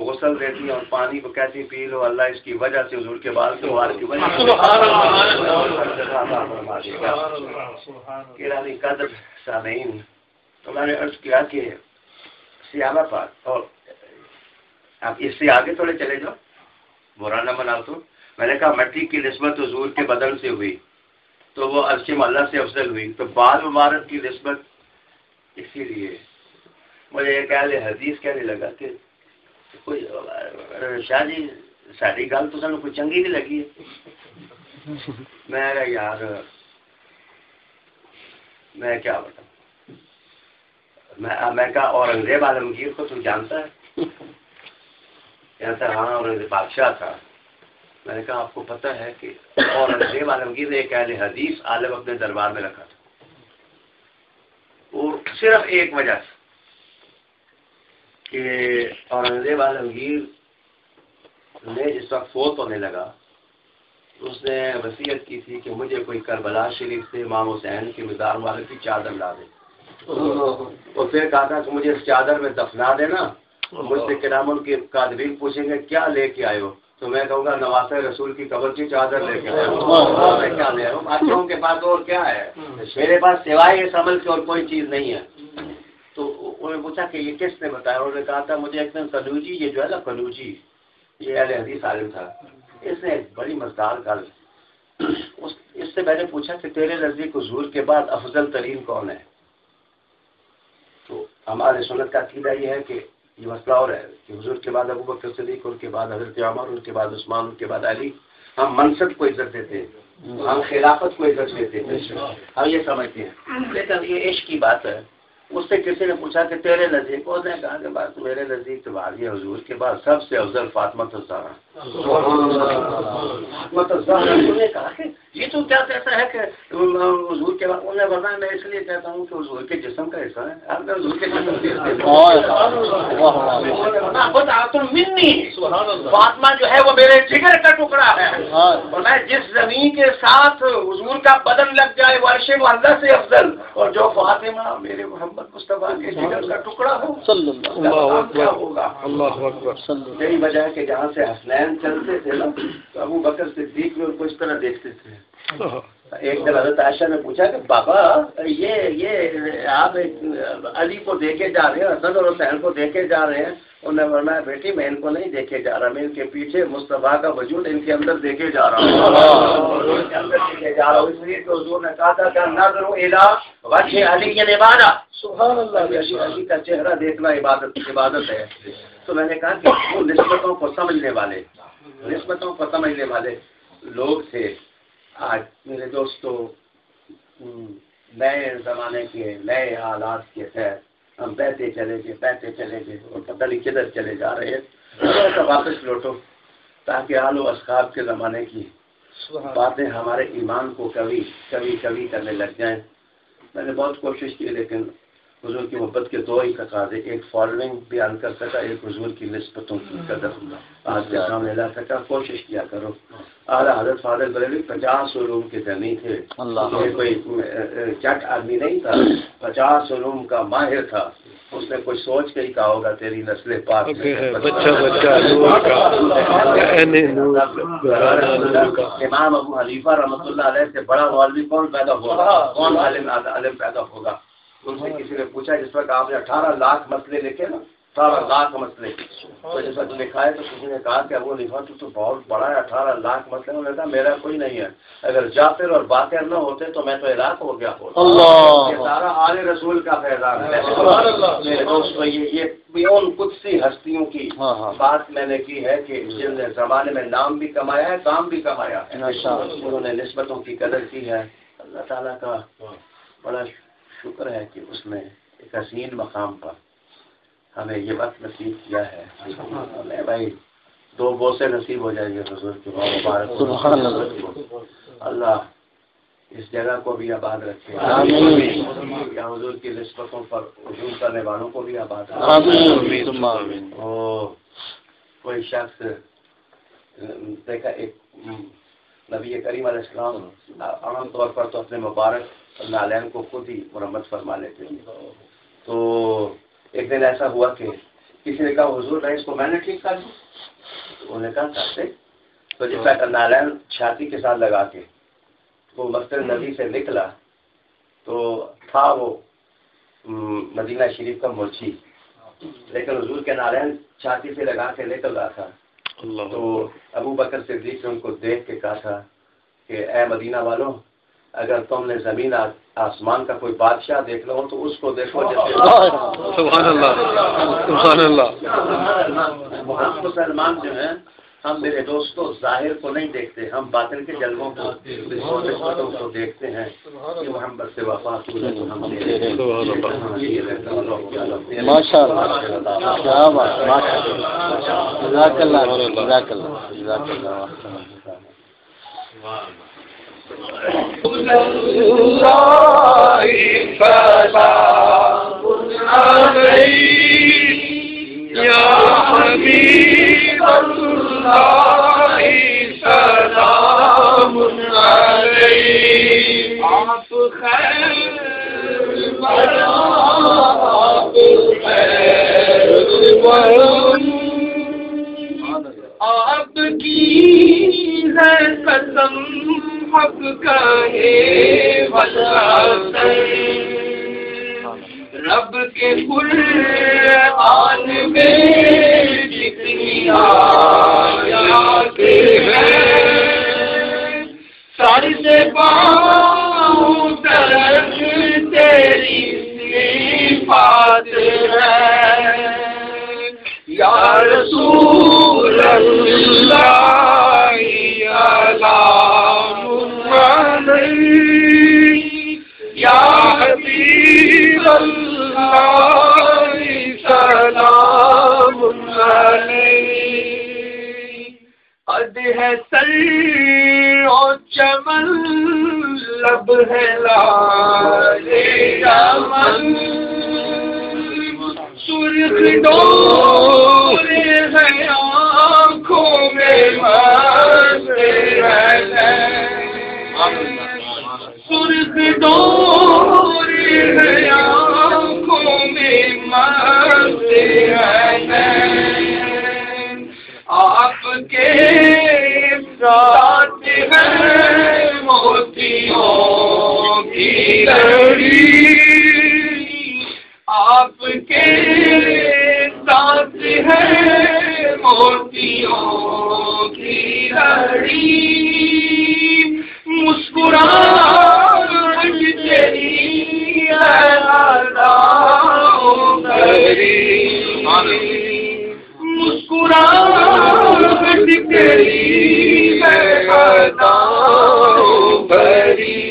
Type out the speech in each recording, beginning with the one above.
غسل دیتی ہیں اور پانی کو کہتی پی لو، اللہ اس کی وجہ سے حضور کے بال کے وار کی وجہ سے قدر سامعین، تو میں نے عرض کیا کہ صحابہ پاک، اور آپ اس سے آگے تھوڑے چلے جاؤ، برا نہ مناؤ تو میں نے کہا مٹی کی نسبت حضور کے بدن سے ہوئی تو وہ عرش اللہ سے افضل ہوئی، تو بال مبارک کی نسبت اسی لیے مجھے ایک اہل حدیث کہنے لگا کہ کوئی شاہ جی ساری گل تو سانو کوئی چنگی نہیں لگی ہے۔ میں کہا یار میں کیا بتاؤں، میں کہا اورنگزیب عالمگیر کو تو جانتا ہے؟ کہتا ہاں اورنگزیب بادشاہ تھا۔ میں نے کہا آپ کو پتہ ہے کہ اورنگزیب عالمگیر نے ایک اہل حدیث عالم اپنے دربار میں رکھا تھا، اور صرف ایک وجہ سے کہ اورنگزیب عالمگیر نے جس وقت فوت ہونے لگا اس نے وصیت کی تھی کہ مجھے کوئی کربلا شریف سے امام حسین کی مزار مبارک کی چادر لا دے، اور پھر کہا تھا کہ مجھے اس چادر میں دفنا دینا، مجھ سے کرام کے کاتبین پوچھیں گے کیا لے کے آئے ہو تو میں کہوں گا نواسہ رسول کی قبر کی چادر لے کے آیا ہوں۔ میں کیا لے آیا ہوں، بادشاہوں کے پاس اور کیا ہے، میرے پاس سوائے اس عمل کی اور کوئی چیز نہیں ہے۔ تو انہوں نے پوچھا کہ یہ کس نے بتایا، انہوں نے کہا تھا مجھے ایک دن قنوجی، یہ جو ہے نا قنوجی، یہ اہل حدیث عالم تھا، اس نے ایک بڑی مزدار گل، اس سے میں نے پوچھا کہ تیرے نزدیک حضور کے بعد افضل ترین کون ہے؟ تو ہمارے سنت کا عقیدہ یہ ہے کہ یہ مسئلہ اور ہے کہ حضور کے بعد ابوبکر صدیق، ان کے بعد حضرت عمر، ان کے بعد عثمان، ان کے بعد علی۔ ہم منصب کو عزت دیتے ہیں، ہم خلافت کو عزت دیتے ہیں، ہم یہ سمجھتے ہیں، لیکن یہ عشق کی بات ہے۔ اس سے کسی نے پوچھا کہ تیرے نزدیک، اس نے کہا کہ بات میرے نزدیک تو بھائی حضور کے بعد سب سے افضل فاطمہ الزہرا۔ فاطمہ الزہرا نے کہا کہ یہ تو کیا کہتا ہے کہ حضور کے بعد، انہوں نے بتایا میں اس لیے کہتا ہوں کہ حضور کے جسم کا حصہ ہے، آپ حضور کے فاطمہ جو ہے وہ میرے جگر کا ٹکڑا ہے، اور میں جس زمین کے ساتھ حضور کا بدن لگ جائے وہ عرش معلی سے افضل، اور جو فاطمہ میرے محمد مصطفیٰ کے جگر کا ٹکڑا ہو کیا ہوگا۔ یہی وجہ ہے کہ جہاں سے حسنین چلتے تھے نا تو ابو بکر صدیق میں ان کو اس طرح دیکھتے تھے۔ ایک دن حضرت عائشہ نے پوچھا کہ بابا یہ آپ علی کو دیکھے جا رہے ہیں، حسن اور حسین کو دیکھے جا رہے ہیں، انہوں نے فرمایا بیٹی میں ان کو نہیں دیکھے جا رہا، میں ان کے پیچھے مصطفیٰ کا وجود ان کے اندر دیکھے جا رہا ہوں، ان کے اندر دیکھے جا رہا ہوں۔ اس لیے کہ حضور نے کہا تھا کہ نظر الی وجہ علی عبادت، سبحان اللہ، علی کا چہرہ دیکھنا عبادت ہے۔ تو میں نے کہا کہ وہ نسبتوں کو سمجھنے والے لوگ تھے۔ آج میرے دوستو نئے زمانے کے نئے حالات کے تحت ہم بہتے چلے گئے اور پتہ نہیں کدھر چلے جا رہے ہیں۔ تھوڑا سا واپس لوٹو تاکہ آل و اصحاب کے زمانے کی باتیں ہمارے ایمان کو کبھی کرنے لگ جائیں۔ میں نے بہت کوشش کی لیکن حضور کی محبت کے دو ہی تقاضے، ایک فالوئنگ بیان کر سکا، ایک حضور کی نسبتوں کی قدر آج کے سامنے لا سکا۔ کوشش کیا کرو۔ اعلیٰ حضرت فاضل بریلوی 50 علوم کے دھنی تھے، یہ کوئی چٹ آدمی نہیں تھا، 50 علوم کا ماہر تھا۔ اس نے کوئی سوچ کے ہی کہا ہوگا تیری نسل پاک امام ابو حنیفہ رحمۃ اللہ علیہ سے بڑا مولوی کون پیدا ہوگا، کون عالم پیدا ہوگا؟ ان سے کسی نے پوچھا جس وقت آپ نے 18 لاکھ مسئلے لکھے نا، 18 لاکھ مسئلے، تو جس وقت لکھا ہے تو کسی نے کہا کہ ابو حنیفہ تو بہت بڑا ہے، 18 لاکھ مسئلے۔ انہوں نے کہا میرا کوئی نہیں ہے، اگر جافر اور باقر نہ ہوتے تو میں تو عراق ہو گیا ہوتا۔ یہ سارا آل رسول کا فیضان ہے۔ میرے دوستو یہ ان قدسی ہستیوں کی بات میں نے کی ہے کہ جن نے زمانے میں نام بھی کمایا ہے، کام بھی کمایا ہے، انہوں نے نسبتوں کی قدر کی ہے۔ اللہ تعالیٰ کا بڑا شکر ہے کہ اس نے ایک حسین مقام پر ہمیں یہ وقت نصیب کیا ہے۔ ہمیں بھائی 2 بوسے نصیب ہو جائیں گے حضور کے مبارک کو۔ اللہ اس جگہ کو بھی آباد رکھے، یا حضور کی نسبتوں پر ہجوم کرنے والوں کو بھی آباد رکھے۔ کوئی شخص دیکھا، ایک نبی کریم علیہ السلام عام طور پر تو اپنے مبارک نالین کو خود ہی مرمت فرما لیتے ہیں۔ تو ایک دن ایسا ہوا کہ کسی نے کہا حضور میں اس کو میں نے ٹھیک کر دوں؟ انہوں نے کہا کرتے. تو جس طرح نالین چھاتی کے ساتھ لگا کے وہ مسجد نبی سے نکلا تو تھا وہ مدینہ شریف کا مرچی، لیکن حضور کے نالین چھاتی سے لگا کے نکل رہا تھا. تو ابو بکر صدیق نے ان کو دیکھ کے کہا تھا کہ اے مدینہ والوں، اگر تم نے زمین آسمان کا کوئی بادشاہ دیکھنا ہو تو اس کو دیکھو. سبحان اللہ سبحان اللہ. ہم مسلمان جو ہیں، ہم میرے دوستوں ظاہر کو نہیں دیکھتے، ہم باطن کے جلووں کو دیکھتے ہیں کہ محمد سے وفا ماشاء اللہ. کیا بات، جزاک اللہ جزاک اللہ جزاک اللہ. یا حبیب اللہ سلام علیک. آپ خیر بنا آپ خیر آپ کی ہے قسم حق کا ہے وطن. رب کے قرآن میں جتنی آیات ہیں ساری سے پاؤں تک تیری صفات ہے. یا رسول اللہ سلام علیک. یا حبیب اللہ سلام علیک. قد ہے سر و چمن لب ہے لال چمن سرخ ڈور ہے آنکھوں میں مست ہے. سرخ ڈور ہے آنکھوں میں مست ہے. آپ کے ساتھ ہے موتیوں کی لڑی. آپ کے ساتھ ہے موتیوں کی لڑی. مسکراہٹ تیری ہے اداؤں بھری. مسکراہٹ تیری ہے اداؤں بھری.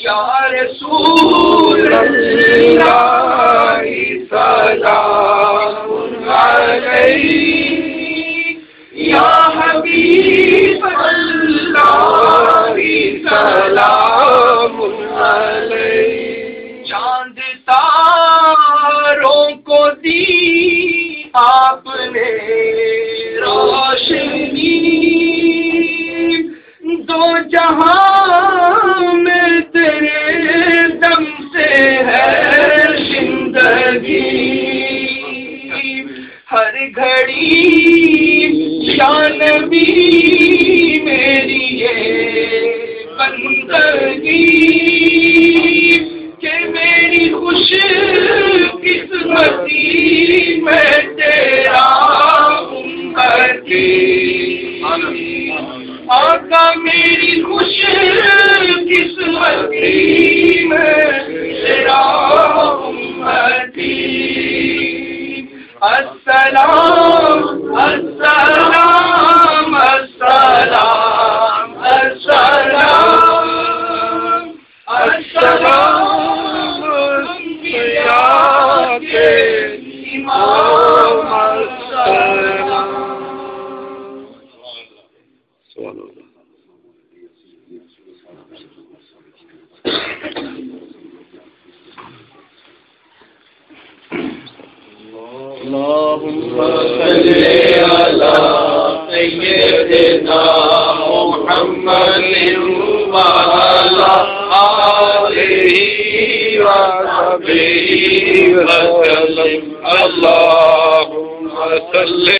یا رسول اللہ سلام علیک. یا حبیب اللہ سلام علیک. چاند تاروں کو دی آپ نے روشنی. دو جہاں میں تیرے دم سے ہے زندگی. ہر گھڑی یا نبی میری یہ بندگی کہ میری خوش قسمتی میں تیرا امتی. آقا میری خوش قسمتی میں تیرا امتی. السلام السلام السلام السلام السلام انبیاء کے امام السلام. اللهم صل على سيدنا محمد وعلى آله وصحبه وسلم اللهم صل